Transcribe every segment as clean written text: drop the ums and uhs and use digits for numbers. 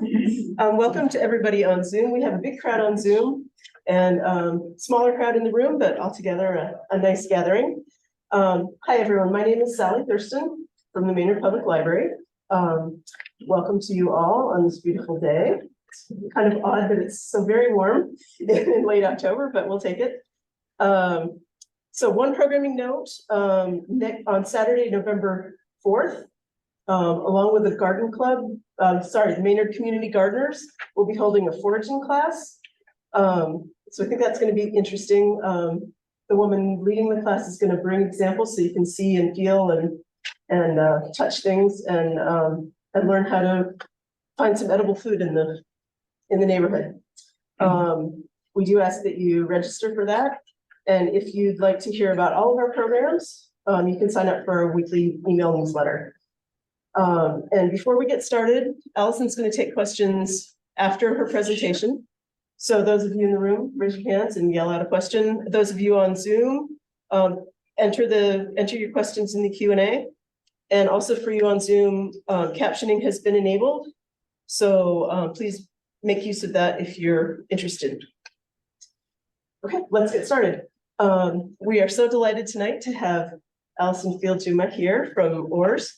Welcome to everybody on Zoom. We have a big crowd on Zoom and smaller crowd in the room, but altogether a nice gathering. Hi, everyone. My name is Sally Thurston from the Maynard Public Library. Welcome to you all on this beautiful day. It's kind of odd that it's so very warm in late October, but we'll take it. So one programming note, on Saturday, November 4th, along with the garden club, the Maynard Community Gardeners will be holding a foraging class. So I think that's going to be interesting. The woman leading the class is going to bring examples so you can see and feel and touch things and learn how to find some edible food in the neighborhood. We do ask that you register for that. And if you'd like to hear about all of our programs, you can sign up for a weekly email newsletter. And before we get started, Alison's going to take questions after her presentation. So those of you in the room, raise your hands and yell out a question. Those of you on Zoom, enter your questions in the Q&A. And also for you on Zoom, captioning has been enabled. So please make use of that if you're interested. Okay, let's get started. We are so delighted tonight to have Alison Field-Juma here from OARS.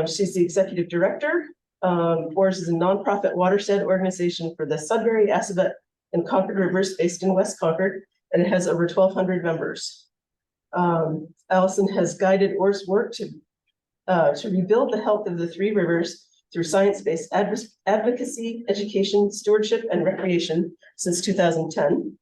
She's the executive director. OARS is a nonprofit watershed organization for the Sudbury, Assabet, and Concord rivers based in West Concord, and it has over 1,200 members. Alison has guided OARS work to rebuild the health of the three rivers through science-based advocacy, education, stewardship, and recreation since 2010.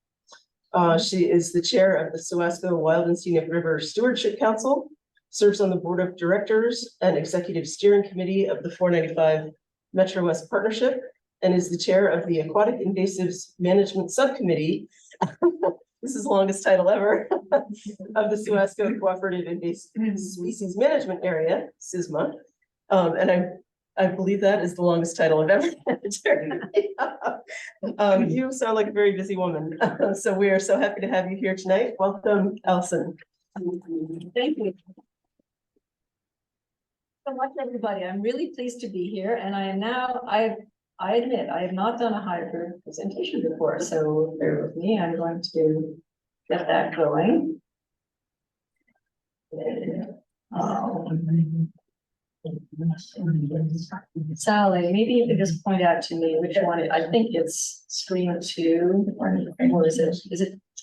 She is the chair of the Sowasco Wild and Scenic River Stewardship Council, serves on the board of directors and executive steering committee of the 495 Metro West Partnership, and is the chair of the Aquatic Invasives Management Subcommittee. This is the longest title ever of the Sowasco Cooperative Invasive Species Management Area, SISMA. And I believe that is the longest title I've ever had. You sound like a very busy woman. So we are so happy to have you here tonight. Welcome, Alison. Thank you so much, everybody. I'm really pleased to be here, and I am now, I admit, I have not done a hybrid presentation before, so bear with me. I'm going to get that going. Sally, maybe you could just point out to me which one. I think it's screen 2, or is it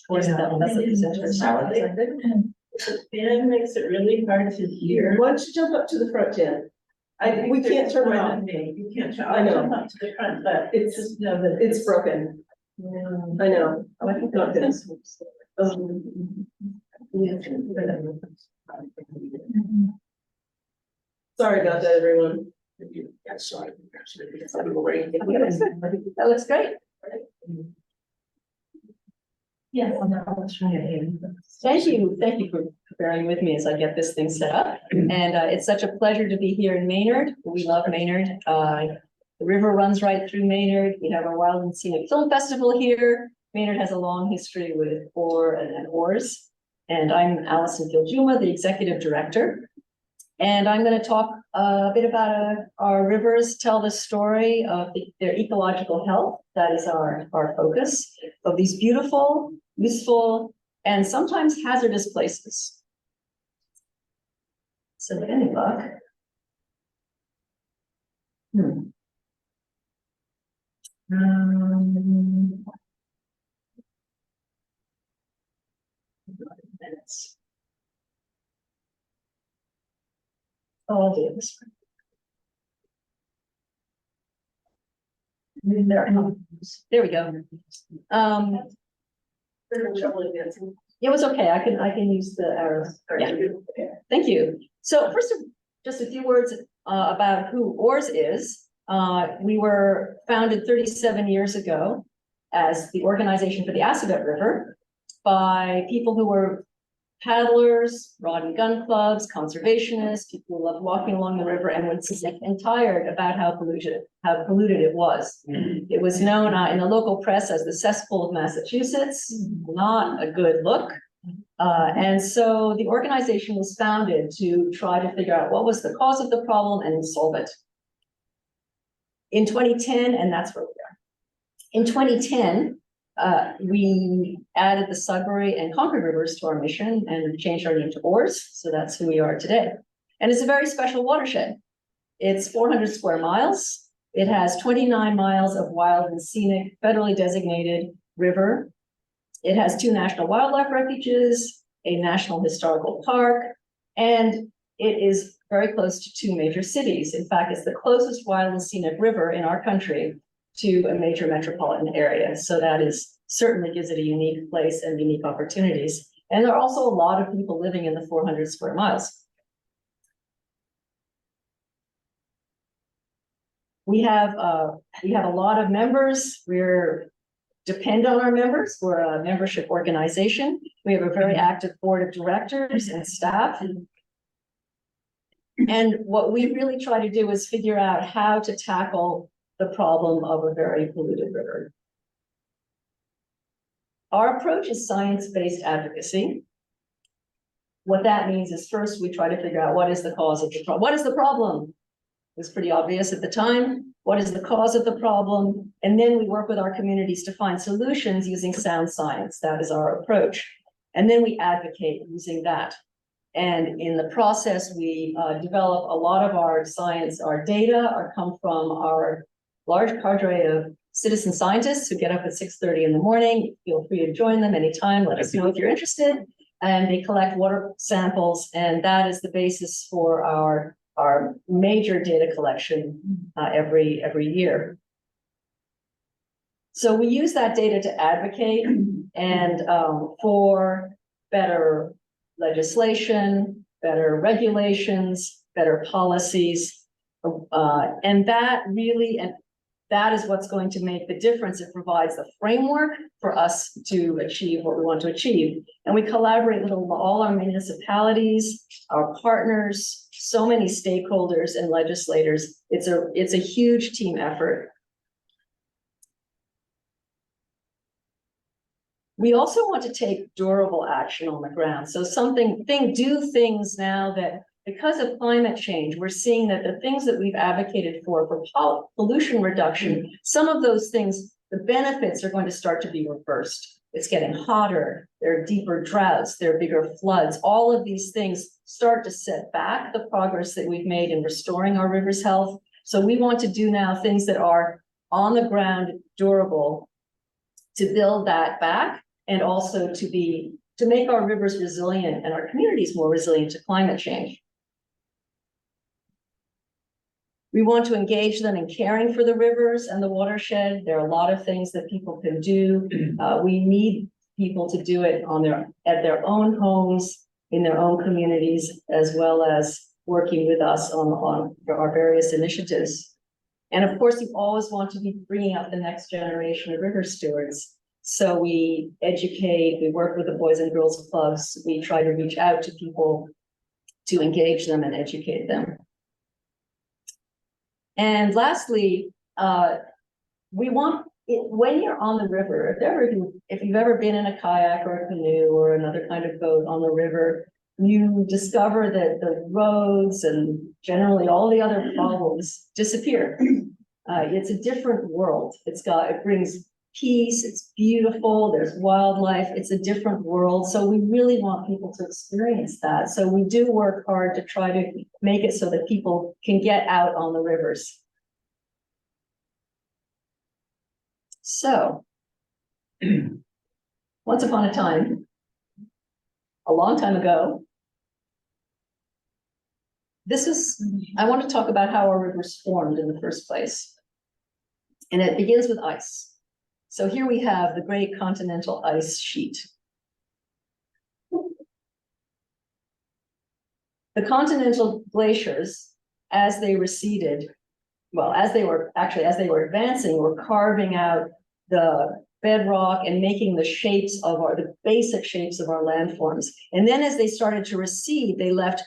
that that's the presenter? It makes it really hard to hear. Why don't you jump up to the front, Jen? We can't turn it on. You can't turn. I know. Jump up to the front, but It's just no, that it's broken. I know. Oh, I think not this. Sorry about that, everyone. That looks great. Yes. Thank you for bearing with me as I get this thing set up. And it's such a pleasure to be here in Maynard. We love Maynard. The river runs right through Maynard. We have our Wild and Scenic Film Festival here. Maynard has a long history with OARS. And I'm Alison Field-Juma, the executive director. And I'm going to talk a bit about our rivers, tell the story of their ecological health. That is our focus of these beautiful, useful, and sometimes hazardous places. So with any luck. Minutes. I'll do this. There we go. It was okay. I can use the arrows. Yeah. Thank you. So first, just a few words about who OARS is. We were founded 37 years ago as the organization for the Assabet River by people who were paddlers, rod and gun clubs, conservationists, people who loved walking along the river and were sick and tired about how polluted it was. It was known in the local press as the cesspool of Massachusetts, not a good look. And so the organization was founded to try to figure out what was the cause of the problem and solve it. In 2010, and that's where we are. In 2010, we added the Sudbury and Concord rivers to our mission and changed our name to OARS. So that's who we are today. And it's a very special watershed. It's 400 square miles. It has 29 miles of wild and scenic federally designated river. It has 2 national wildlife refuges, a national historical park, and it is very close to 2 major cities. In fact, it's the closest wild and scenic river in our country to a major metropolitan area. So that is certainly gives it a unique place and unique opportunities. And there are also a lot of people living in the 400 square miles. We have a lot of members. We're depend on our members. We're a membership organization. We have a very active board of directors and staff. And what we really try to do is figure out how to tackle the problem of a very polluted river. Our approach is science-based advocacy. What that means is first we try to figure out what is the cause of the problem. What is the problem? It was pretty obvious at the time. What is the cause of the problem? And then we work with our communities to find solutions using sound science. That is our approach. And then we advocate using that. And in the process, we develop a lot of our science, our data come from our large cadre of citizen scientists who get up at 6:30 in the morning. Feel free to join them anytime. Let us know if you're interested. And they collect water samples, and that is the basis for our major data collection every year. So we use that data to advocate and for better legislation, better regulations, better policies. And that is what's going to make the difference. It provides the framework for us to achieve what we want to achieve. And we collaborate with all our municipalities, our partners, so many stakeholders and legislators. It's a huge team effort. We also want to take durable action on the ground. So do things now that, because of climate change, we're seeing that the things that we've advocated for pollution reduction, some of those things, the benefits are going to start to be reversed. It's getting hotter, there are deeper droughts, there are bigger floods. All of these things start to set back the progress that we've made in restoring our rivers' health. So we want to do now things that are on the ground, durable, to build that back, and also to make our rivers resilient and our communities more resilient to climate change. We want to engage them in caring for the rivers and the watershed. There are a lot of things that people can do. We need people to do it at their own homes, in their own communities, as well as working with us on our various initiatives. And of course, you always want to be bringing up the next generation of river stewards. So we educate, we work with the Boys and Girls Clubs. We try to reach out to people to engage them and educate them. And lastly, we want it, when you're on the river, if you've ever been in a kayak or a canoe or another kind of boat on the river, you discover that the roads and generally all the other problems disappear. It's a different world. It brings peace, it's beautiful, there's wildlife, it's a different world. So we really want people to experience that. So we do work hard to try to make it so that people can get out on the rivers. So, once upon a time, a long time ago, I want to talk about how our rivers formed in the first place. And it begins with ice. So here we have the great continental ice sheet. The continental glaciers, as they receded, as they were advancing, were carving out the bedrock and making the basic shapes of our landforms. And then as they started to recede, they left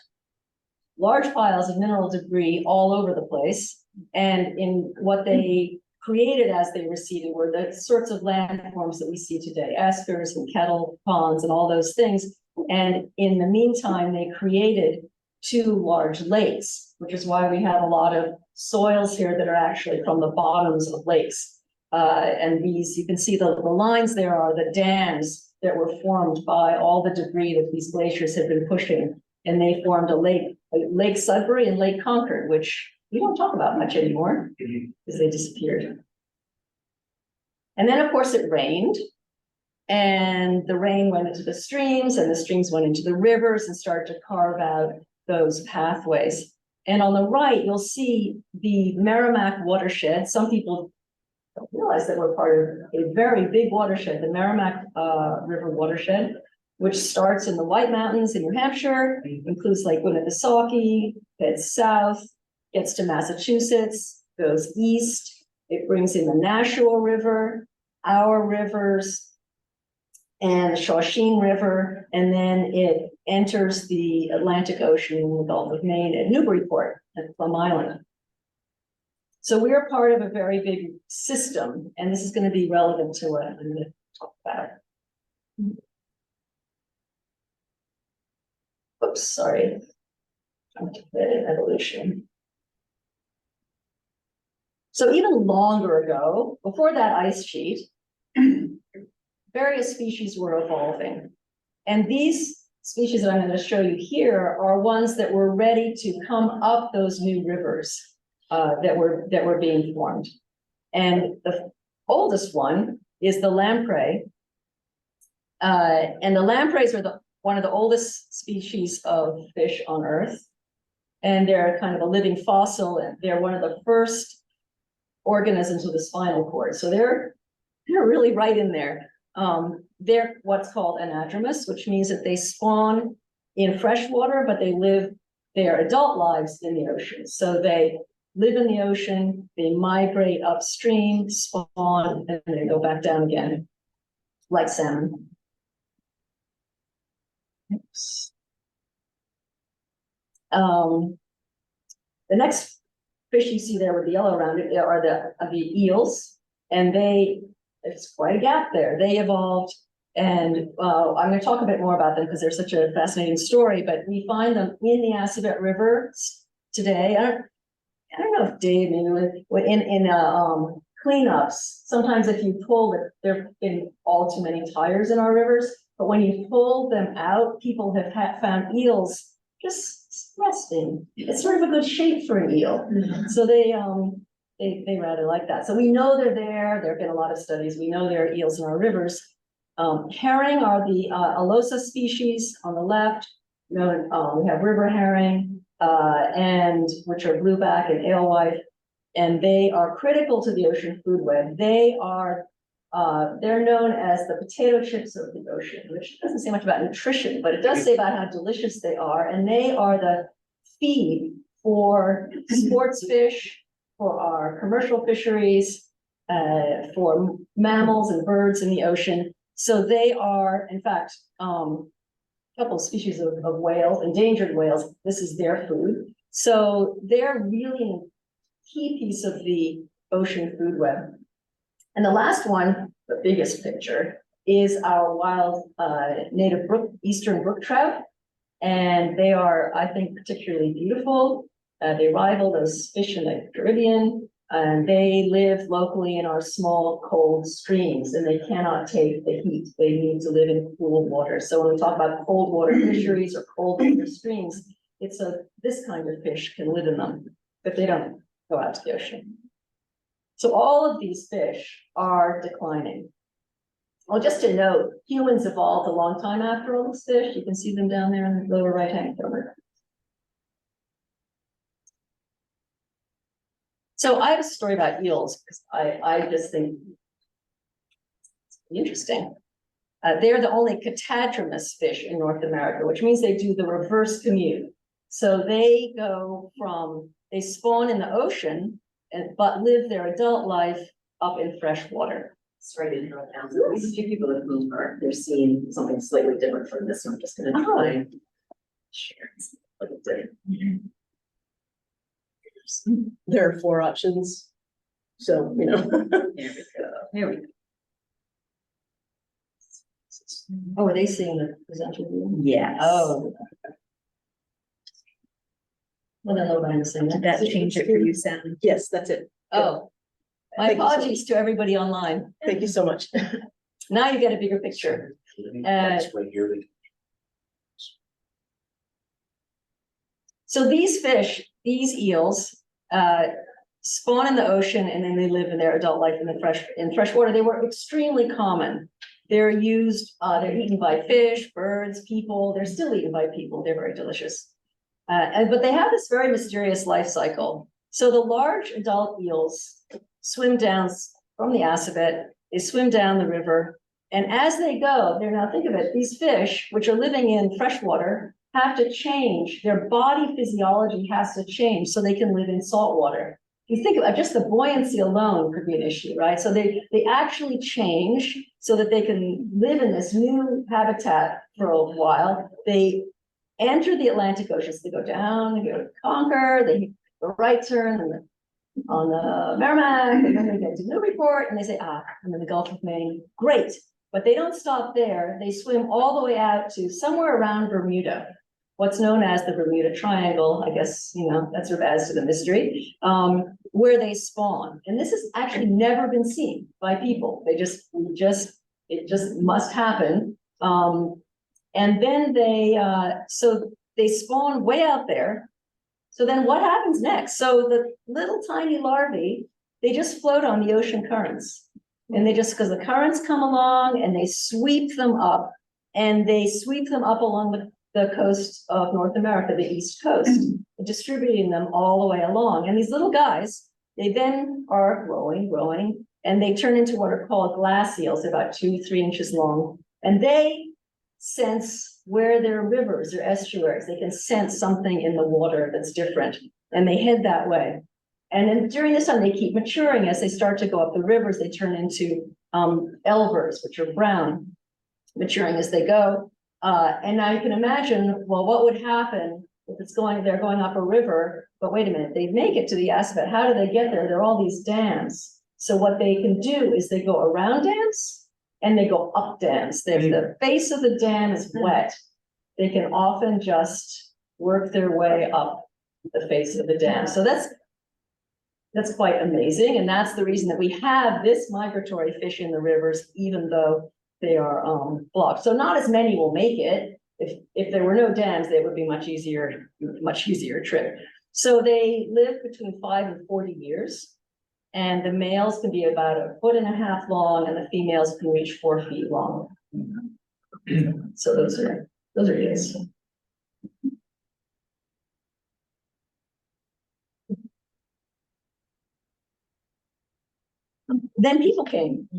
large piles of mineral debris all over the place. And in what they created as they receded were the sorts of landforms that we see today, eskers and kettle ponds and all those things. And in the meantime, they created 2 large lakes, which is why we have a lot of soils here that are actually from the bottoms of lakes. And these, you can see the lines there are the dams that were formed by all the debris that these glaciers had been pushing. And they formed Lake Sudbury and Lake Concord, which we don't talk about much anymore because they disappeared. And then, of course, it rained. And the rain went into the streams, and the streams went into the rivers and started to carve out those pathways. And on the right, you'll see the Merrimack watershed. Some people don't realize that we're part of a very big watershed, the Merrimack River watershed, which starts in the White Mountains in New Hampshire, includes Lake Winnipesaukee, heads south, gets to Massachusetts, goes east. It brings in the Nashua River, our rivers, and the Shawshene River, and then it enters the Atlantic Ocean in the Gulf of Maine at Newburyport at Plum Island. So we are part of a very big system, and this is going to be relevant to what I'm going to talk about. Oops, sorry. Evolution. So even longer ago, before that ice sheet, various species were evolving. And these species that I'm going to show you here are ones that were ready to come up those new rivers that were being formed. And the oldest one is the lamprey. And the lampreys are one of the oldest species of fish on Earth. And they're kind of a living fossil, and they're one of the first organisms with a spinal cord. So they're really right in there. They're what's called anadromous, which means that they spawn in fresh water, but they live their adult lives in the ocean. So they live in the ocean, they migrate upstream, spawn, and then go back down again, like salmon. Oops. The next fish you see there with the yellow around it are the eels, and there's quite a gap there. They evolved, and I'm going to talk a bit more about them because they're such a fascinating story, but we find them in the Assabet River today. I don't know if Dave, maybe in cleanups, sometimes if you pull it, there have been all too many tires in our rivers, but when you pull them out, people have found eels just resting. It's sort of a good shape for an eel. So they rather like that. So we know they're there. There have been a lot of studies. We know there are eels in our rivers. Herring are the Alosa species on the left. We have river herring, and which are blueback and alewife, and they are critical to the ocean food web. They're known as the potato chips of the ocean, which doesn't say much about nutrition, but it does say about how delicious they are. And they are the feed for sports fish, for our commercial fisheries, for mammals and birds in the ocean. So they are, in fact, a couple of species of whales, endangered whales. This is their food. So they're really a key piece of the ocean food web. And the last one, the biggest picture, is our wild native eastern brook trout. And they are, I think, particularly beautiful. They rival those fish in the Caribbean, and they live locally in our small, cold streams, and they cannot take the heat. They need to live in cool water. So when we talk about cold water fisheries or cold water streams, this kind of fish can live in them, but they don't go out to the ocean. So all of these fish are declining. Well, just to note, humans evolved a long time after all these fish. You can see them down there in the lower right-hand corner. So I have a story about eels because I just think it's interesting. They're the only catadromous fish in North America, which means they do the reverse commute. So they spawn in the ocean, but live their adult life up in fresh water. Sorry to interrupt now. There's a few people at home they're seeing something slightly different from this. So I'm just going to try and share what it did. There are 4 options. So, There we go. There we go. Oh, are they seeing the presenter view? Yes. Oh. Well, then, what I'm saying, Did that change it for you, Sam? Yes, that's it. oh. My Thank you so apologies to everybody online. Thank you so much. Now you get a bigger picture. That's right here. So these fish, these eels, spawn in the ocean and then they live in their adult life in the fresh water. They were extremely common. They're used, they're eaten by fish, birds, people. They're still eaten by people. They're very delicious. But they have this very mysterious life cycle. So the large adult eels swim down from the Assabet, they swim down the river. And as they go, now think of it, these fish, which are living in freshwater, have to change. Their body physiology has to change so they can live in salt water. You think about just the buoyancy alone could be an issue, right? So they actually change so that they can live in this new habitat for a while. They enter the Atlantic Ocean. So they go down, they go to Concord, they go right turn on the Merrimack, and then they get to Newburyport, and they say, I'm in the Gulf of Maine. Great. But they don't stop there. They swim all the way out to somewhere around Bermuda, what's known as the Bermuda Triangle. I guess, that sort of adds to the mystery, where they spawn. And this has actually never been seen by people. It just must happen. And then so they spawn way out there. So then what happens next? So the little tiny larvae, they just float on the ocean currents. And because the currents come along and they sweep them up, and they sweep them up along the coast of North America, the East Coast, distributing them all the way along. And these little guys, they then are growing, and they turn into what are called glass eels, about 2-3 inches long. And they sense where there are rivers or estuaries. They can sense something in the water that's different, and they head that way. And then during this time, they keep maturing. As they start to go up the rivers, they turn into elvers, which are brown, maturing as they go. And now you can imagine, well, what would happen if they're going up a river, but wait a minute, they make it to the Assabet. How do they get there? There are all these dams. So what they can do is they go around dams and they go up dams. The face of the dam is wet. They can often just work their way up the face of the dam. So that's quite amazing. And that's the reason that we have this migratory fish in the rivers, even though they are blocked. So not as many will make it. If there were no dams, they would be much easier trip. So they live between 5 and 40 years. And the males can be about 1.5 feet long, and the females can reach 4 feet long. So those are eels. Then people came.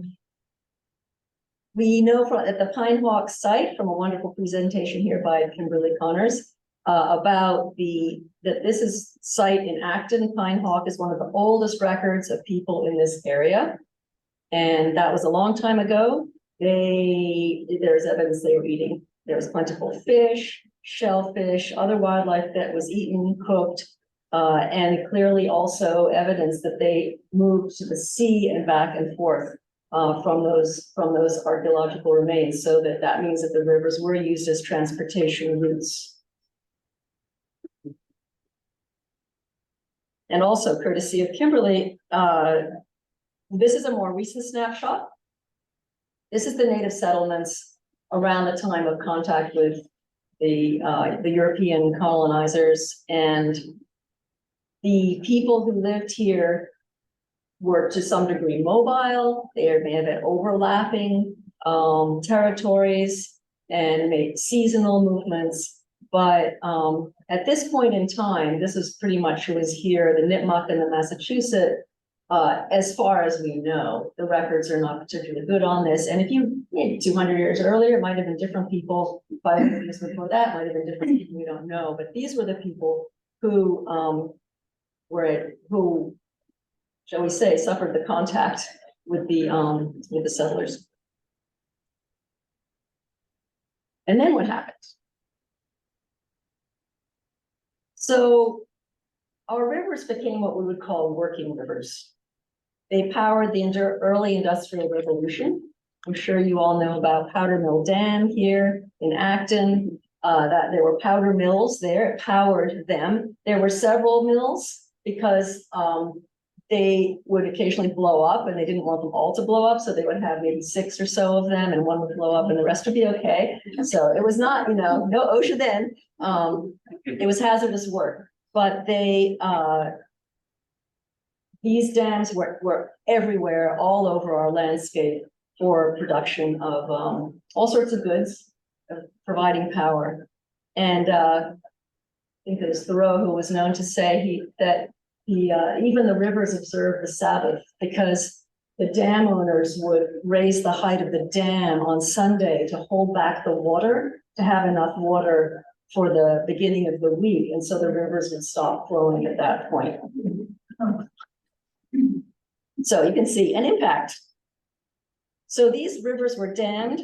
We know at the Pine Hawk site from a wonderful presentation here by Kimberly Connors about that this is site in Acton. Pine Hawk is one of the oldest records of people in this area. And that was a long time ago. There's evidence they were eating. There was plentiful fish, shellfish, other wildlife that was eaten, cooked, and clearly also evidence that they moved to the sea and back and forth from those archaeological remains. So that means that the rivers were used as transportation routes. And also, courtesy of Kimberly, this is a more recent snapshot. This is the native settlements around the time of contact with the European colonizers, and the people who lived here were to some degree mobile. They may have had overlapping territories and made seasonal movements. But at this point in time, this is pretty much who was here, the Nipmuc and the Massachusetts. As far as we know, the records are not particularly good on this. And if maybe 200 years earlier, it might have been different people. 500 years before that, might have been different people. We don't know. But these were the people who shall we say, suffered the contact with the settlers. And then what happened? So our rivers became what we would call working rivers. They powered the early industrial revolution. I'm sure you all know about Powder Mill Dam here in Acton. that there were powder mills there, it powered them. There were several mills because they would occasionally blow up and they didn't want them all to blow up. So they would have maybe 6 or so of them and one would blow up and the rest would be okay. So it was not, no OSHA then. It was hazardous work, but these dams were everywhere, all over our landscape for production of all sorts of goods, providing power. And I think it was Thoreau who was known to say that even the rivers observed the Sabbath because the dam owners would raise the height of the dam on Sunday to hold back the water, to have enough water for the beginning of the week. And so the rivers would stop flowing at that point. So you can see an impact. So these rivers were dammed.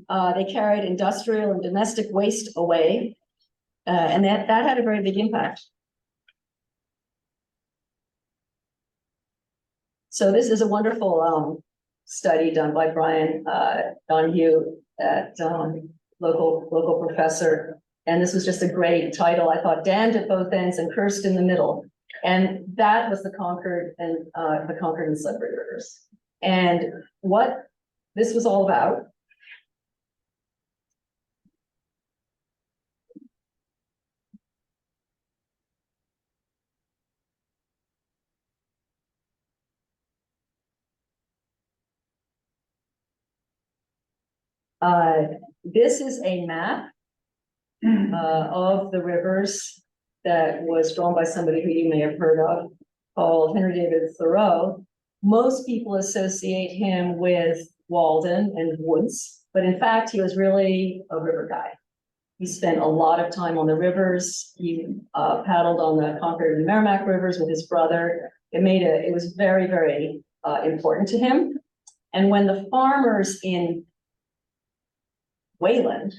They carried industrial and domestic waste away. And that had a very big impact. So this is a wonderful study done by Brian Donahue at local professor. And this was just a great title. I thought, damned at both ends and cursed in the middle. And that was the Concord and Sudbury rivers. And what this was all about. This is a map of the rivers that was drawn by somebody who you may have heard of, called Henry David Thoreau. Most people associate him with Walden and Woods, but in fact, he was really a river guy. He spent a lot of time on the rivers. He paddled on the Concord and Merrimack rivers with his brother. It was very, very important to him. And when the farmers in Wayland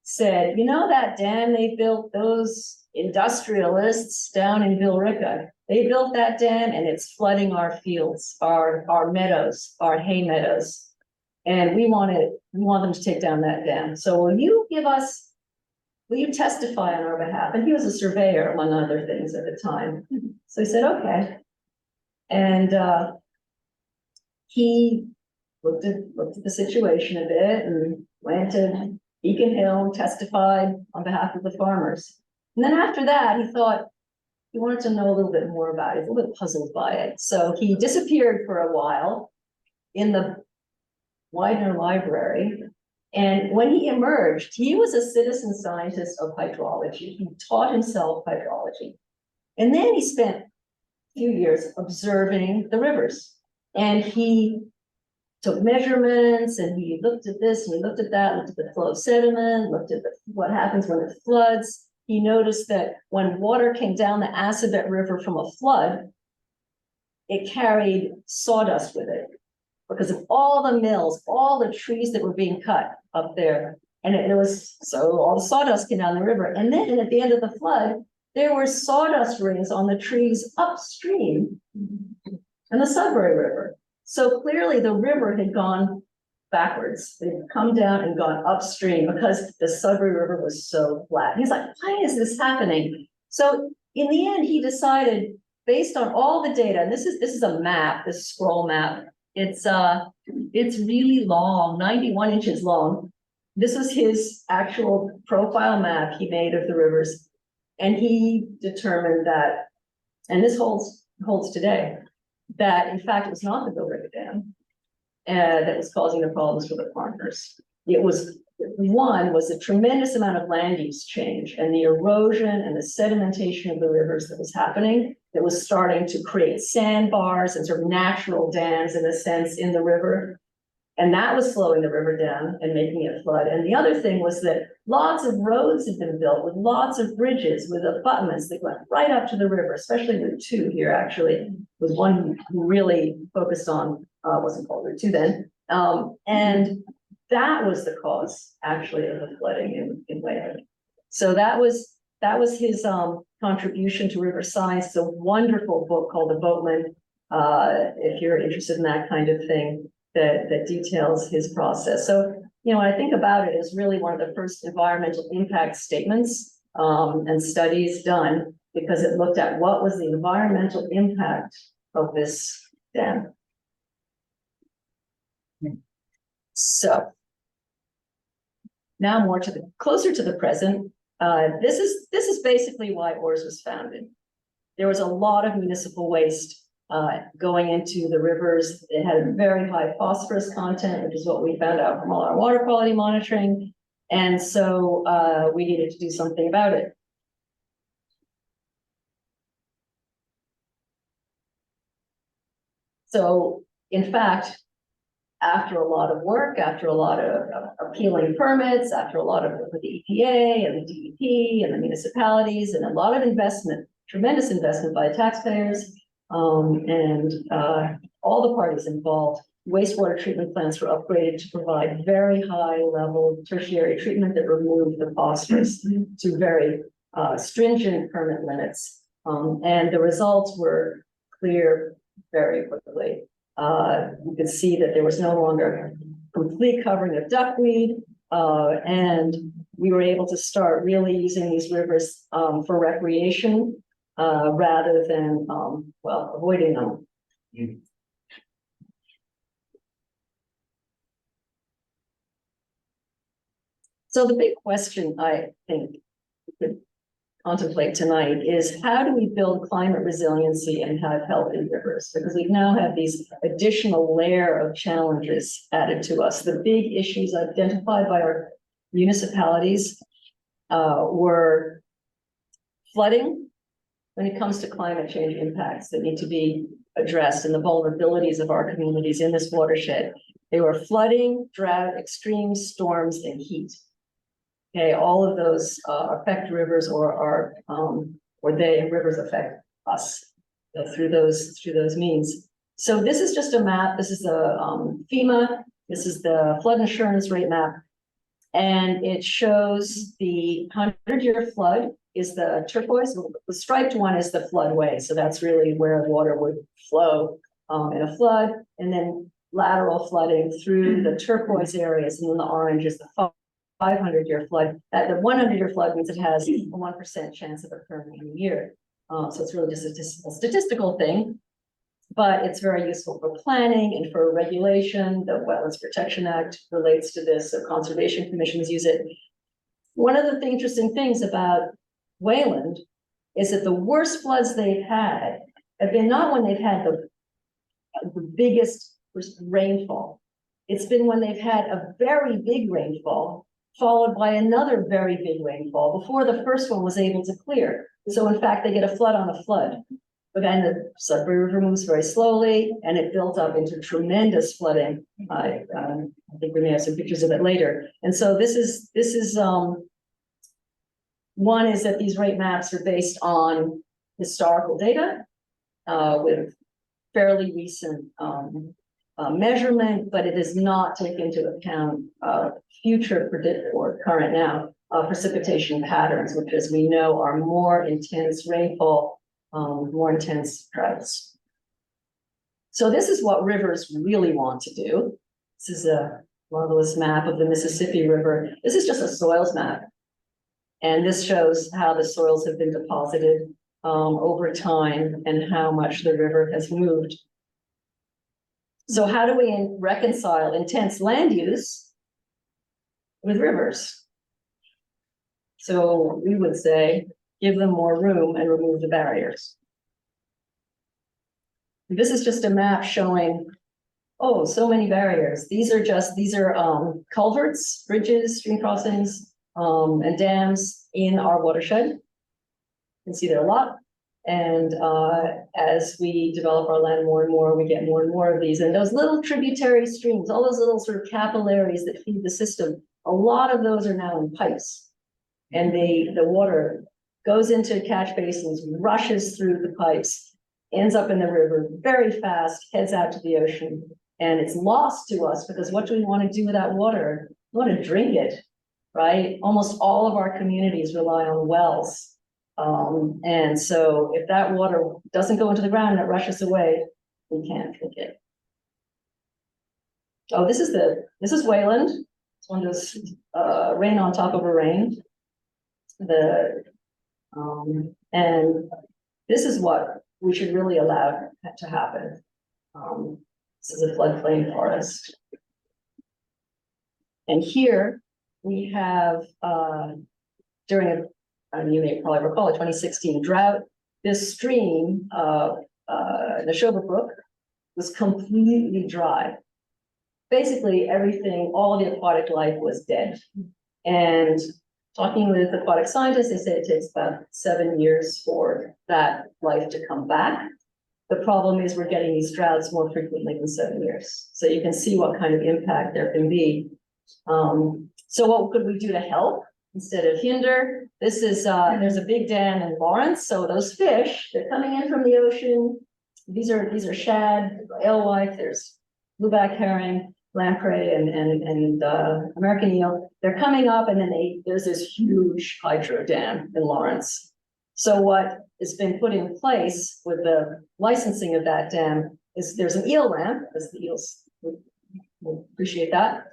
said, you know, that dam they built, those industrialists down in Billerica, they built that dam and it's flooding our fields, our meadows, our hay meadows. And we want them to take down that dam. So will you testify on our behalf? And he was a surveyor, among other things at the time. So he said, okay. And he looked at the situation a bit and went to Beacon Hill and testified on behalf of the farmers. And then after that, he thought he wanted to know a little bit more about it, a little bit puzzled by it. So he disappeared for a while in the Widener Library. And when he emerged, he was a citizen scientist of hydrology. He taught himself hydrology. And then he spent a few years observing the rivers. And he took measurements and he looked at this and he looked at that, looked at the flow of sediment, looked at what happens when it floods. He noticed that when water came down the Assabet River from a flood, it carried sawdust with it because of all the mills, all the trees that were being cut up there. And so all the sawdust came down the river. And then at the end of the flood, there were sawdust rings on the trees upstream in the Sudbury River. So clearly the river had gone backwards. It had come down and gone upstream because the Sudbury River was so flat. He's like, why is this happening? So in the end, he decided, based on all the data, and this is a map, this scroll map. It's really long, 91 inches long. This is his actual profile map he made of the rivers. And he determined that, and this holds today, that in fact, it was not the Billerica Dam that was causing the problems for the farmers. It was, one was a tremendous amount of land use change and the erosion and the sedimentation of the rivers that was happening, that was starting to create sandbars and sort of natural dams in a sense in the river. And that was slowing the river down and making it flood. And the other thing was that lots of roads had been built with lots of bridges with abutments that went right up to the river, especially Route 2 here actually was one who really focused on, wasn't called Route 2 then. And that was the cause actually of the flooding in Wayland. So that was his contribution to river science. It's a wonderful book called The Boatman, if you're interested in that kind of thing. That details his process. So you know, when I think about it, is really one of the first environmental impact statements and studies done, because it looked at what was the environmental impact of this dam. So now more to the closer to the present. This is basically why OARS was founded. There was a lot of municipal waste going into the rivers. It had a very high phosphorus content, which is what we found out from all our water quality monitoring. And so we needed to do something about it. So in fact, after a lot of work, after a lot of appealing permits, after a lot of work with the EPA and the DEP and the municipalities, and a lot of investment, tremendous investment by taxpayers, and all the parties involved, wastewater treatment plants were upgraded to provide very high level tertiary treatment that removed the phosphorus to very stringent permit limits. And the results were clear very quickly. You could see that there was no longer complete covering of duckweed, and we were able to start really using these rivers for recreation rather than, well, avoiding them. So the big question I think we could contemplate tonight is, how do we build climate resiliency and have healthy rivers? Because we now have these additional layer of challenges added to us. The big issues identified by our municipalities were flooding when it comes to climate change impacts that need to be addressed, and the vulnerabilities of our communities in this watershed. They were flooding, drought, extreme storms, and heat. Okay, all of those affect rivers, or rivers affect us through those means. So this is just a map. This is the FEMA. This is the flood insurance rate map, and it shows the 100-year flood is the turquoise. The striped one is the floodway. So that's really where water would flow in a flood, and then lateral flooding through the turquoise areas, and then the orange is the 500-year flood. The 100-year flood means it has a 1% chance of occurring in a year. So it's really just a statistical thing, but it's very useful for planning and for regulation. The Wetlands Protection Act relates to this, so conservation commissions use it. One of the interesting things about Wayland is that the worst floods they've had have been not when they've had the biggest rainfall. It's been when they've had a very big rainfall followed by another very big rainfall before the first one was able to clear. So in fact, they get a flood on a flood. But then the Sudbury River moves very slowly, and it built up into tremendous flooding. I think we may have some pictures of it later. And so this is one is that these rate maps are based on historical data with fairly recent measurement, but it does not take into account future or current now precipitation patterns, which, as we know, are more intense rainfall, more intense droughts. So this is what rivers really want to do. This is a marvelous map of the Mississippi River. This is just a soils map, and this shows how the soils have been deposited over time and how much the river has moved. So how do we reconcile intense land use with rivers? So we would say, give them more room and remove the barriers. This is just a map showing, oh, so many barriers. These are culverts, bridges, stream crossings, and dams in our watershed. You can see there are a lot. And as we develop our land more and more, we get more and more of these. And those little tributary streams, all those little sort of capillaries that feed the system, a lot of those are now in pipes. And the water goes into catch basins, rushes through the pipes, ends up in the river very fast, heads out to the ocean, and it's lost to us because what do we want to do with that water? We want to drink it, right? Almost all of our communities rely on wells. And so if that water doesn't go into the ground and it rushes away, we can't drink it. Oh, this is Wayland. It's one of those, rain on top of a rain. And this is what we should really allow to happen. This is a floodplain forest. And here we have, during you may probably recall, a 2016 drought, this stream, the Neshoba Brook, was completely dry. Basically, everything, all the aquatic life was dead. And talking with aquatic scientists, they say it takes about 7 years for that life to come back. The problem is we're getting these droughts more frequently than 7 years. So you can see what kind of impact there can be. So what could we do to help instead of hinder? This is, there's a big dam in Lawrence. So those fish, they're coming in from the ocean. These are shad, alewife, there's blueback herring, lamprey, and American eel. They're coming up, and then there's this huge hydro dam in Lawrence. So what has been put in place with the licensing of that dam is there's an eel ramp, as the eels will appreciate that.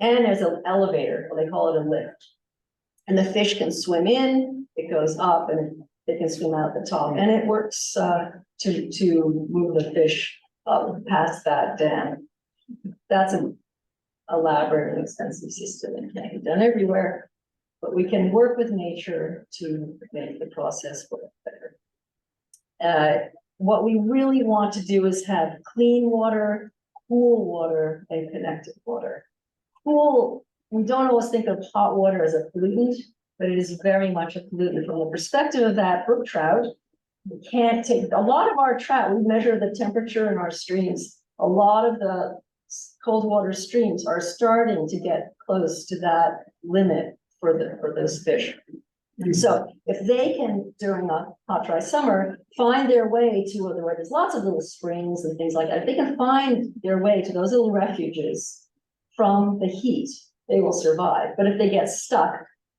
And there's an elevator, or they call it a lift. And the fish can swim in, it goes up, and they can swim out the top. And it works to move the fish up past that dam. That's an elaborate and expensive system and can't be done everywhere, but we can work with nature to make the process work better. What we really want to do is have clean water, cool water, and connected water. Cool, we don't always think of hot water as a pollutant, but it is very much a pollutant from the perspective of that brook trout. We can't take a lot of our trout. We measure the temperature in our streams. A lot of the cold water streams are starting to get close to that limit for those fish. And so if they can, during a hot, dry summer, find their way to where there's lots of little springs and things like that, if they can find their way to those little refuges from the heat, they will survive. But if they get stuck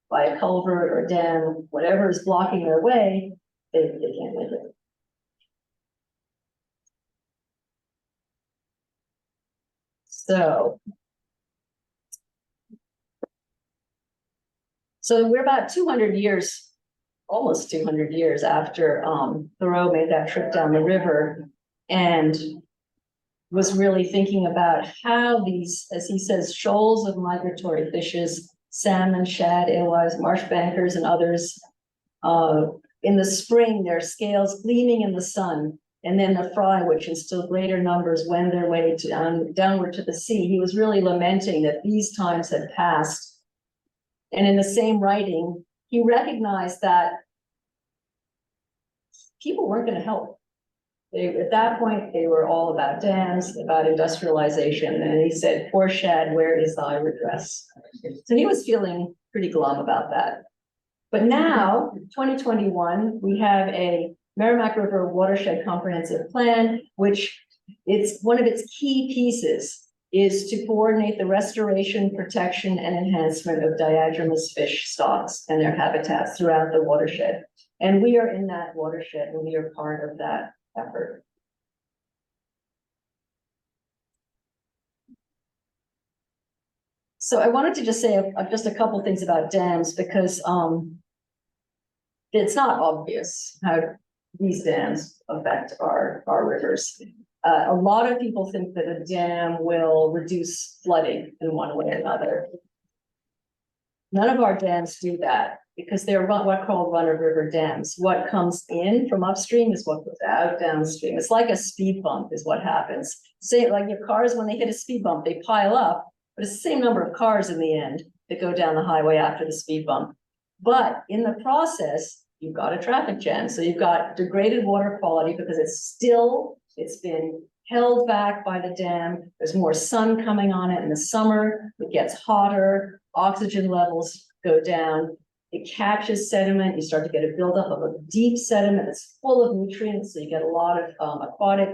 by a culvert or dam, whatever is blocking their way, they can't make it. So we're about 200 years, almost 200 years after Thoreau made that trip down the river and was really thinking about how these, as he says, shoals of migratory fishes, salmon, shad, alewives, marsh bankers, and others, in the spring, their scales gleaming in the sun, and then the fry, which in still greater numbers wend their way to, downward to the sea. He was really lamenting that these times had passed. And in the same writing, he recognized that people weren't going to help. At that point, they were all about dams, about industrialization. And he said, poor shad, where is thy redress? So he was feeling pretty glum about that. But now, 2021, we have a Merrimack River Watershed Comprehensive Plan, which it's one of its key pieces is to coordinate the restoration, protection, and enhancement of diadromous fish stocks and their habitats throughout the watershed. And we are in that watershed, and we are part of that effort. So I wanted to just say just a couple things about dams, because it's not obvious how these dams affect our rivers. A lot of people think that a dam will reduce flooding in one way or another. None of our dams do that, because they're what called run-of-river dams. What comes in from upstream is what goes out downstream. It's like a speed bump is what happens. Say, like your cars, when they hit a speed bump, they pile up, but it's the same number of cars in the end that go down the highway after the speed bump. But in the process, you've got a traffic jam. So you've got degraded water quality because it's been held back by the dam. There's more sun coming on it in the summer. It gets hotter, oxygen levels go down. It catches sediment. You start to get a buildup of a deep sediment that's full of nutrients. So you get a lot of aquatic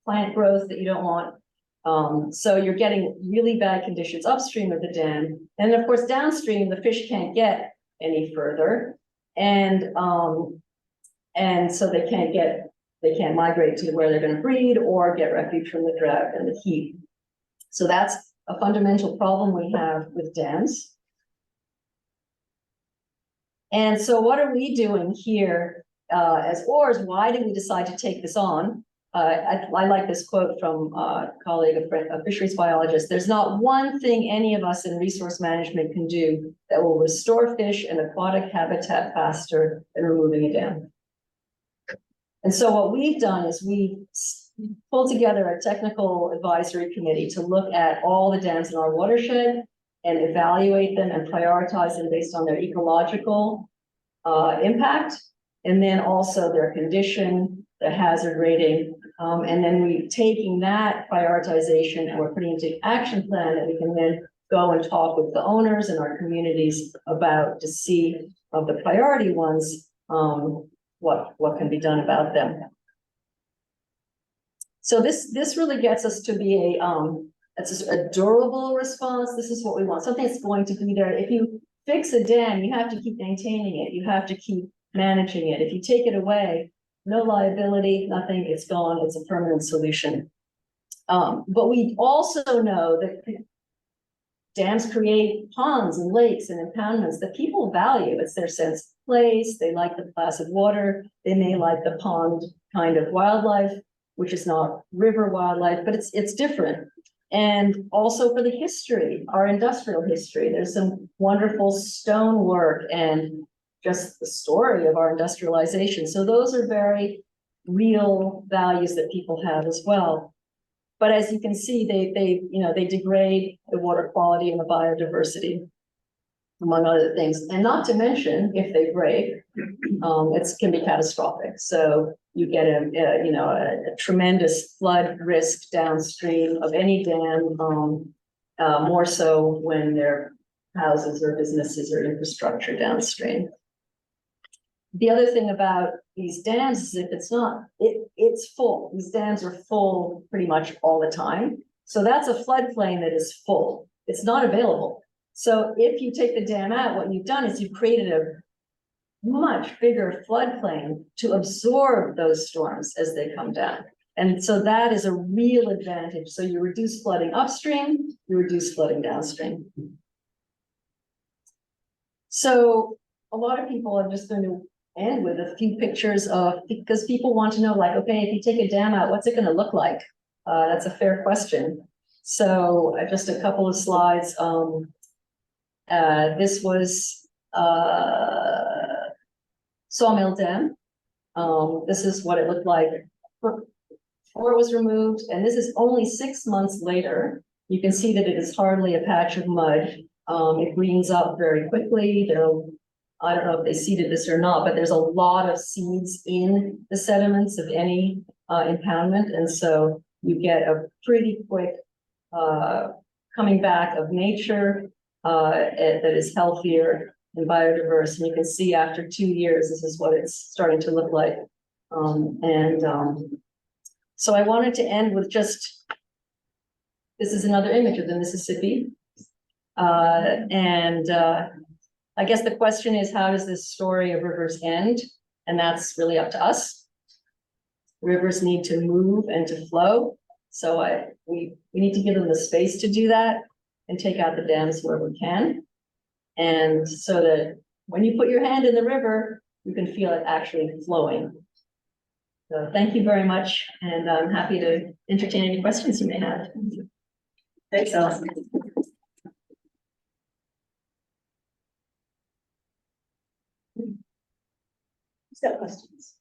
plant growth that you don't want. So you're getting really bad conditions upstream of the dam. And of course, downstream, the fish can't get any further. And so they can't migrate to where they're going to breed or get refuge from the drought and the heat. So that's a fundamental problem we have with dams. And so what are we doing here as OARS? Why did we decide to take this on? I like this quote from a colleague, a fisheries biologist. There's not one thing any of us in resource management can do that will restore fish and aquatic habitat faster than removing a dam. And so what we've done is we pulled together a technical advisory committee to look at all the dams in our watershed and evaluate them and prioritize them based on their ecological impact, and then also their condition, the hazard rating, and then we taking that prioritization and we're putting into action plan that we can then go and talk with the owners and our communities about to see of the priority ones, what can be done about them. So this really gets us to be a durable response. This is what we want, something that's going to be there. If you fix a dam, you have to keep maintaining it. You have to keep managing it. If you take it away, no liability, nothing, it's gone. It's a permanent solution. But we also know that dams create ponds and lakes and impoundments that people value. It's their sense of place. They like the placid water. They may like the pond kind of wildlife, which is not river wildlife, but it's different. And also for the history, our industrial history, there's some wonderful stonework and just the story of our industrialization. So those are very real values that people have as well. But as you can see, they degrade the water quality and the biodiversity, among other things. And not to mention, if they break, it can be catastrophic. So you get a tremendous flood risk downstream of any dam, more so when there are houses or businesses or infrastructure downstream. The other thing about these dams is if it's not, it's full. These dams are full pretty much all the time. So that's a floodplain that is full. It's not available. So if you take the dam out, what you've done is you've created a much bigger floodplain to absorb those storms as they come down. And so that is a real advantage. So you reduce flooding upstream, you reduce flooding downstream. So a lot of people are just going to end with a few pictures of, because people want to know, like, okay, if you take a dam out, what's it going to look like? That's a fair question. So just a couple of slides. This was Sawmill Dam. This is what it looked like before it was removed, and this is only 6 months later. You can see that it is hardly a patch of mud. It greens up very quickly. I don't know if they seeded this or not, but there's a lot of seeds in the sediments of any impoundment, and so you get a pretty quick coming back of nature that is healthier and biodiverse. And you can see after 2 years, this is what it's starting to look like. So I wanted to end with just, this is another image of the Mississippi. I guess the question is, how does this story of rivers end? And that's really up to us. Rivers need to move and to flow. So we need to give them the space to do that and take out the dams where we can. And so that when you put your hand in the river, you can feel it actually flowing. So thank you very much. And I'm happy to entertain any questions you may have. Thanks, Alison. Who's got questions?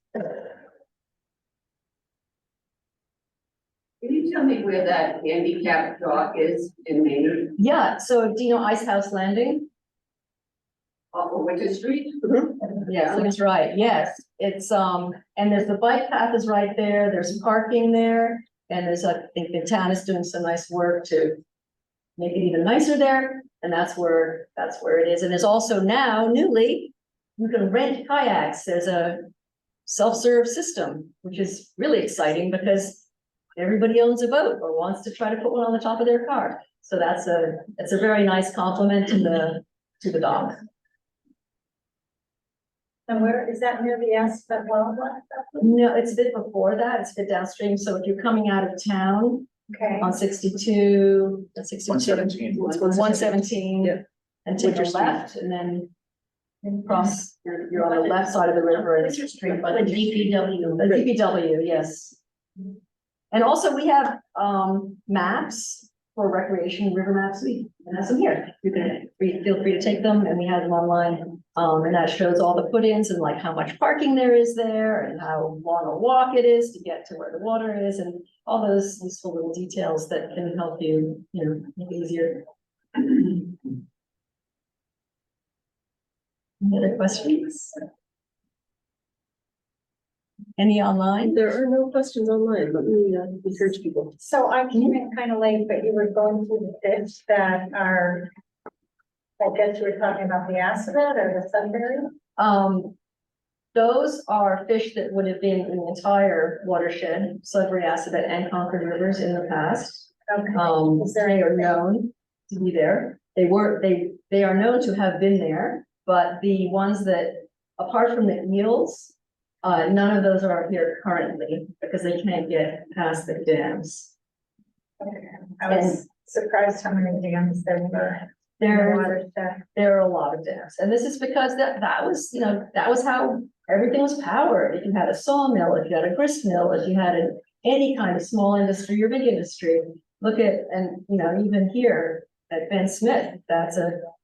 Can you tell me where that handicap dock is in Maynard, Yeah, so do you know Ice House Landing? off of Winter Street? Yeah, that's right. Yes, it's and there's the bike path is right there. There's parking there, and there's I think the town is doing some nice work to make it even nicer there. And that's where it is. And there's also now newly, you can rent kayaks. There's a self-serve system, which is really exciting because everybody owns a boat or wants to try to put one on the top of their car. So that's a very nice compliment to the dock. And where is that, near the Assabet wildlife? No, it's a bit before that. It's a bit downstream. So if you're coming out of town, Okay. on 62, that's 62. 117. 117. Yeah. And take a Winter Street. left and then cross, you're on the left side of the river and straight by the DPW. The DPW, yes. And also we have, maps for recreation, river maps, we have some here. You can, feel free to take them and we have them online. And that shows all the put-ins and like how much parking there is there and how long a walk it is to get to where the water is and all those useful little details that can help you, you know, make it easier. Any other questions? Any online? There are no questions online. Let me encourage people. So I came in kind of late, but you were going through the fish that are, I guess you were talking about the Assabet or the Sudbury? Those are fish that would have been in the entire watershed, Sudbury, Assabet, and Concord rivers in the past. Okay. Is there They are anything? known to be there. They are known to have been there, but the ones that, apart from the eels, none of those are here currently because they can't get past the dams. I was surprised how many dams there were. There are a lot of dams, and this is because that was, you know, that was how everything was powered. If you had a sawmill, if you had a grist mill, if you had any kind of small industry or big industry, look at, and you know, even here at Ben Smith, that's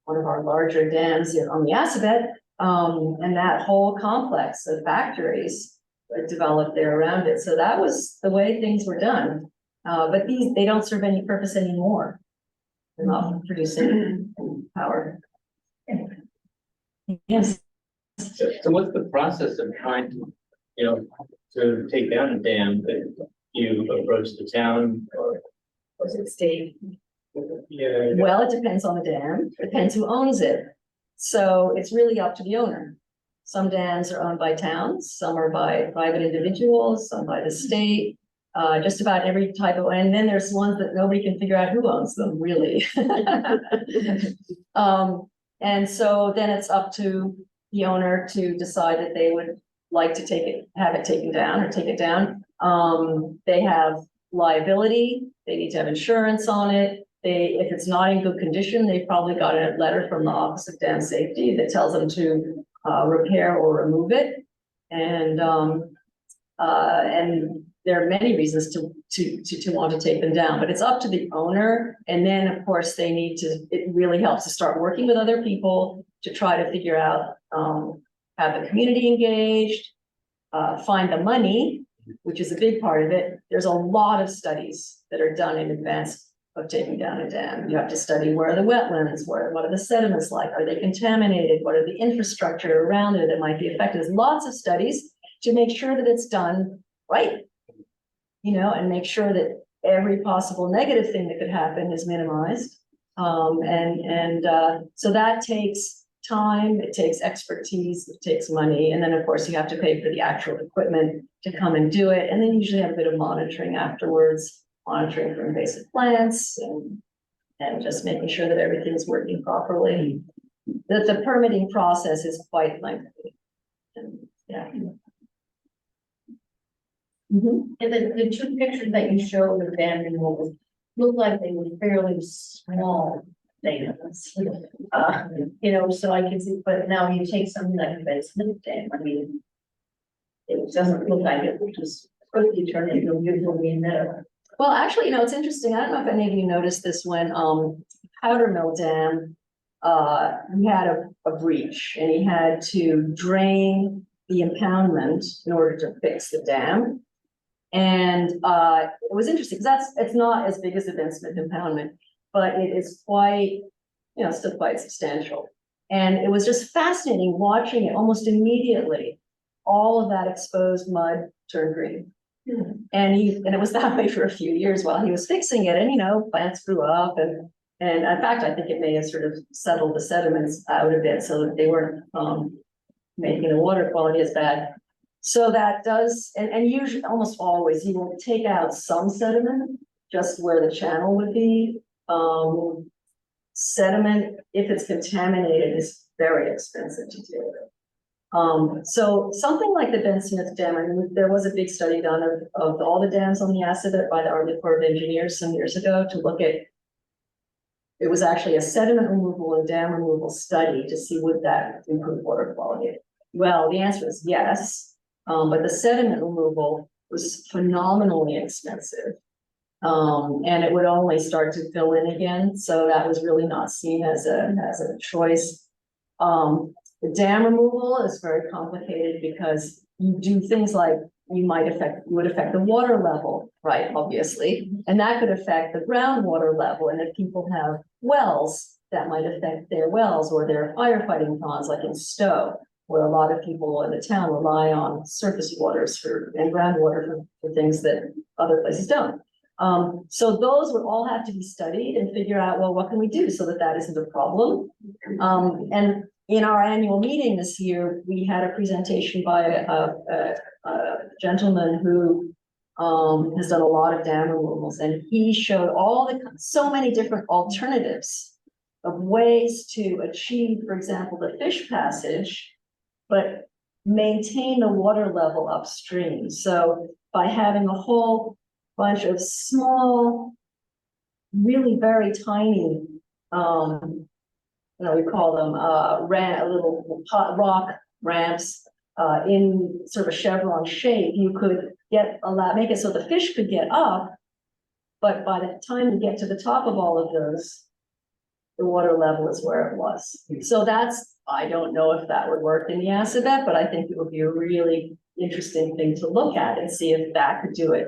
one of our larger dams here on the Assabet, and that whole complex of factories developed there around it. So that was the way things were done. But they don't serve any purpose anymore. They're not producing power. Yes. So what's the process of trying to, you know, to take down a dam? That you approach the town or Was it state? yeah? Well, it depends on the dam, depends who owns it. So it's really up to the owner. Some dams are owned by towns, some are by private individuals, some by the state. Just about every type of, and then there's ones that nobody can figure out who owns them, really. And so then it's up to the owner to decide that they would like to have it taken down or take it down. They have liability, they need to have insurance on it. If it's not in good condition, they probably got a letter from the Office of Dam Safety that tells them to repair or remove it. And there are many reasons to want to take them down, but it's up to the owner. And then, of course, it really helps to start working with other people to try to figure out, have the community engaged, find the money, which is a big part of it. There's a lot of studies that are done in advance of taking down a dam. You have to study where are the wetlands, what are the sediments like? Are they contaminated? What are the infrastructure around it that might be affected? There's lots of studies to make sure that it's done right. You know, and make sure that every possible negative thing that could happen is minimized. So that takes time, it takes expertise, it takes money, and then of course you have to pay for the actual equipment to come and do it, and then usually have a bit of monitoring afterwards, monitoring for invasive plants, and just making sure that everything's working properly. The permitting process is quite lengthy. And, yeah. And the two pictures that you showed of dam removal look like they were fairly small dams. You know, so I can see, but now you take something like a Ben Smith dam, I mean, it doesn't look like it, which is quickly turn into a beautiful green meadow. Well, actually, you know, it's interesting. I don't know if any of you noticed this when Powder Mill Dam, he had a breach and he had to drain the impoundment in order to fix the dam. And it was interesting because it's not as big as the Ben Smith impoundment, but it is quite, you know, still quite substantial. And it was just fascinating watching it almost immediately. All of that exposed mud turned green. And it was that way for a few years while he was fixing it. And, you know, plants grew up and in fact, I think it may have sort of settled the sediments out a bit so that they weren't making the water quality as bad. So that does, and usually almost always you will take out some sediment just where the channel would be. Sediment, if it's contaminated, is very expensive to deal with. So something like the Ben Smith Dam, I mean, there was a big study done of all the dams on the Assabet by the Army Corps of Engineers some years ago to look at. It was actually a sediment removal and dam removal study to see would that improve water quality. Well, the answer is yes, but the sediment removal was phenomenally expensive. And it would only start to fill in again, so that was really not seen as a choice. The dam removal is very complicated because you do things like you would affect the water level, right, obviously, and that could affect the groundwater level. And if people have wells, that might affect their wells or their firefighting ponds, like in Stowe, where a lot of people in the town rely on surface waters and groundwater for things that other places don't. So those would all have to be studied and figure out, well, what can we do so that that isn't a problem? And in our annual meeting this year, we had a presentation by a gentleman who has done a lot of dam removals, and he showed so many different alternatives of ways to achieve, for example, the fish passage, but maintain the water level upstream. So by having a whole bunch of small, really very tiny, we call them little rock ramps in sort of a chevron shape. You could make it so the fish could get up, but by the time you get to the top of all of those, the water level is where it was. So I don't know if that would work in the Assabet, but I think it would be a really interesting thing to look at and see if that could do it.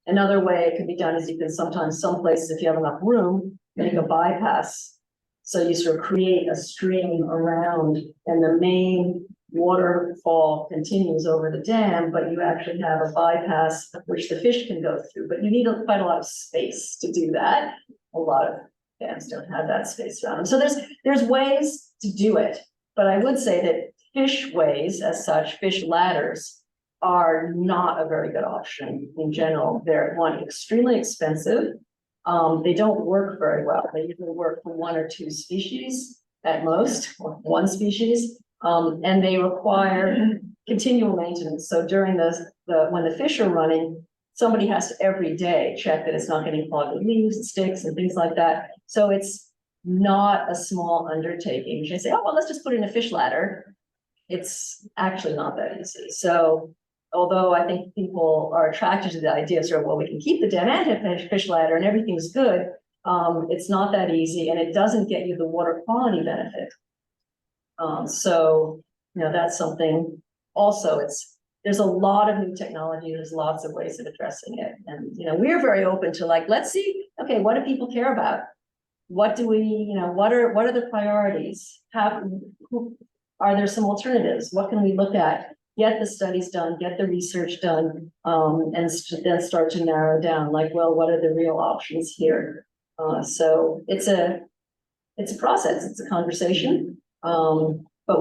Another way it could be done is you can sometimes, some places, if you have enough room, make a bypass. So you sort of create a stream around and the main waterfall continues over the dam, but you actually have a bypass which the fish can go through. But you need quite a lot of space to do that. A lot of dams don't have that space around them. So there's ways to do it. But I would say that fishways as such, fish ladders, are not a very good option in general. They're extremely expensive. They don't work very well. They usually work for one or two species at most, or one species, and they require continual maintenance. So during when the fish are running, somebody has to every day check that it's not getting clogged with leaves and sticks and things like that. So it's not a small undertaking. You say, oh, well, let's just put in a fish ladder. It's actually not that easy. So although I think people are attracted to the idea of sort of, well, we can keep the dam and have fish ladder and everything's good. It's not that easy, and it doesn't get you the water quality benefit. So, that's something also. There's a lot of new technology. There's lots of ways of addressing it. And, we're very open to let's see, okay, what do people care about? What do we, what are the priorities? Are there some alternatives? What can we look at? Get the studies done, get the research done, and then start to narrow down, well, what are the real options here? So it's a process, it's a conversation. But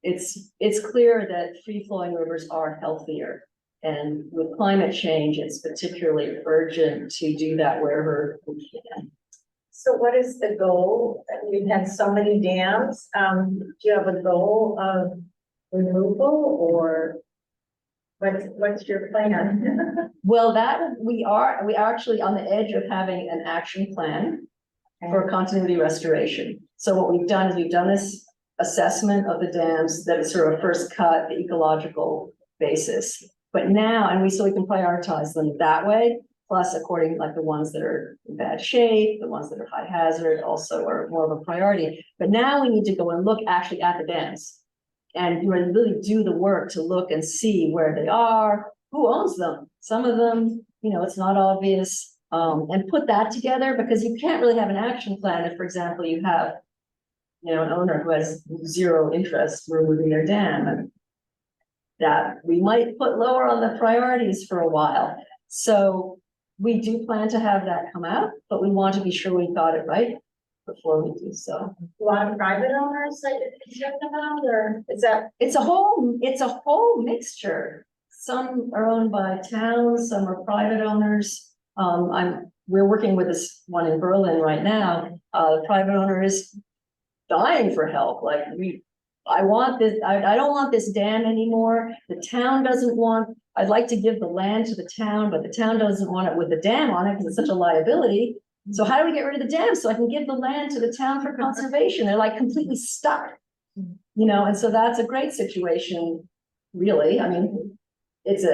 it's clear that free-flowing rivers are healthier. And with climate change, it's particularly urgent to do that wherever we can. So what is the goal? You've had so many dams. Do you have a goal of removal, or what's your plan? Well, we are actually on the edge of having an action plan for continuity restoration. So what we've done is we've done this assessment of the dams that is sort of first cut, the ecological basis. But now, so we can prioritize them that way, plus according the ones that are in bad shape, the ones that are high hazard also are more of a priority. But now we need to go and look actually at the dams. And you really do the work to look and see where they are, who owns them. Some of them, it's not obvious, and put that together, because you can't really have an action plan if, for example, you have, an owner who has zero interest in removing their dam, and that we might put lower on the priorities for a while. So we do plan to have that come out, but we want to be sure we got it right before we do so. A lot of private owners that you're concerned about, or is that? It's a whole mixture. Some are owned by towns, some are private owners. We're working with this one in Berlin right now. The private owner is dying for help. I want this, I don't want this dam anymore. The town doesn't want, I'd like to give the land to the town, but the town doesn't want it with the dam on it because it's such a liability. So how do we get rid of the dam so I can give the land to the town for conservation? They're like completely stuck. You know, and so that's a great situation, really. I mean, it's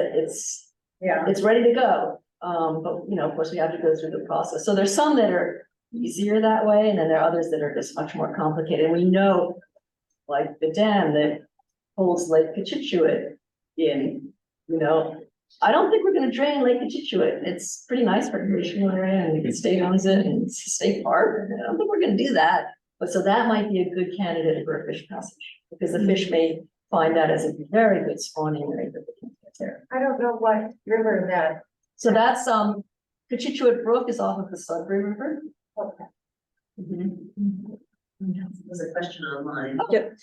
ready to go. But you know, of course, we have to go through the process. So there's some that are easier that way, and then there are others that are just much more complicated. And we know, like the dam that holds Lake Cochituate in, you know, I don't think we're gonna drain Lake Cochituate. It's pretty nice recreational area and the state owns it and it's a state park. I don't think we're gonna do that. But so that might be a good candidate for a fish passage, because the fish may find that as a very good spawning area that they can get there. I don't know what river that. So that's, Cochituate Brook is off of the Sudbury River. Okay. Mhm. There's a question online. Yep,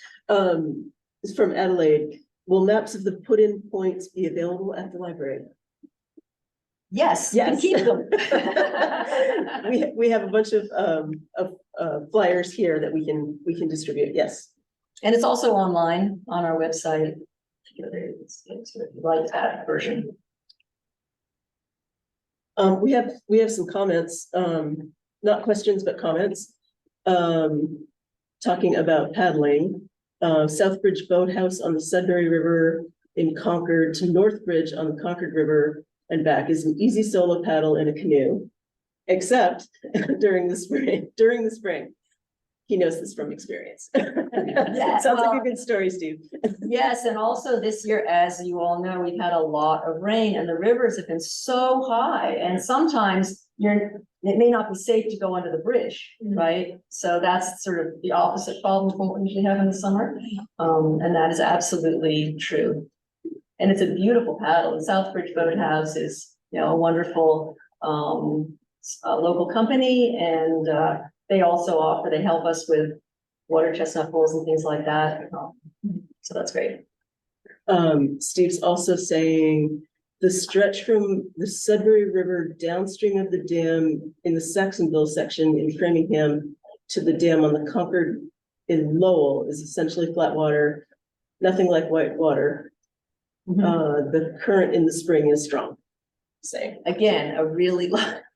it's from Adelaide. Will maps of the put-in points be available at the library? Yes, you can Yes. keep them. We have a bunch of flyers here that we can distribute, yes. And it's also online on our website. It's like that version. We have some comments, not questions, but comments. Talking about paddling, Southbridge Boathouse on the Sudbury River in Concord to Northbridge on the Concord River and back is an easy solo paddle in a canoe, except during the spring. He knows this from experience. Sounds like a good story, Steve. Yes, and also this year, as you all know, we've had a lot of rain and the rivers have been so high, and sometimes it may not be safe to go under the bridge, right? So that's sort of the opposite problem from what we usually have in the summer. And that is absolutely true. And it's a beautiful paddle. The Southbridge Boathouse is, you know, a wonderful local company, and they also they help us with water chestnut poles and things like that. So that's great. Steve's also saying the stretch from the Sudbury River downstream of the dam in the Saxonville section in Framingham to the dam on the Concord in Lowell is essentially flat water, nothing like white water. The current in the spring is strong. Same. Again,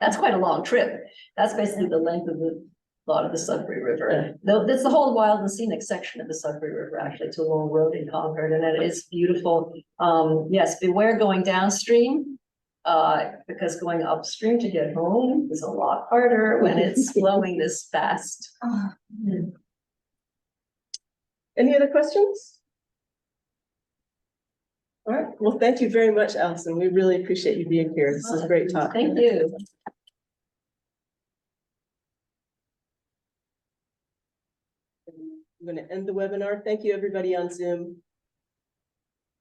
that's quite a long trip. That's basically the length of the lot of the Sudbury River. That's the whole wild and scenic section of the Sudbury River, actually, to Lowell Road in Concord, and it is beautiful. Yes, beware going downstream, because going upstream to get home is a lot harder when it's flowing this fast. Any other questions? All right, well, thank you very much, Alison. We really appreciate you being here. This is a great talk. Thank you. I'm going to end the webinar. Thank you, everybody on Zoom.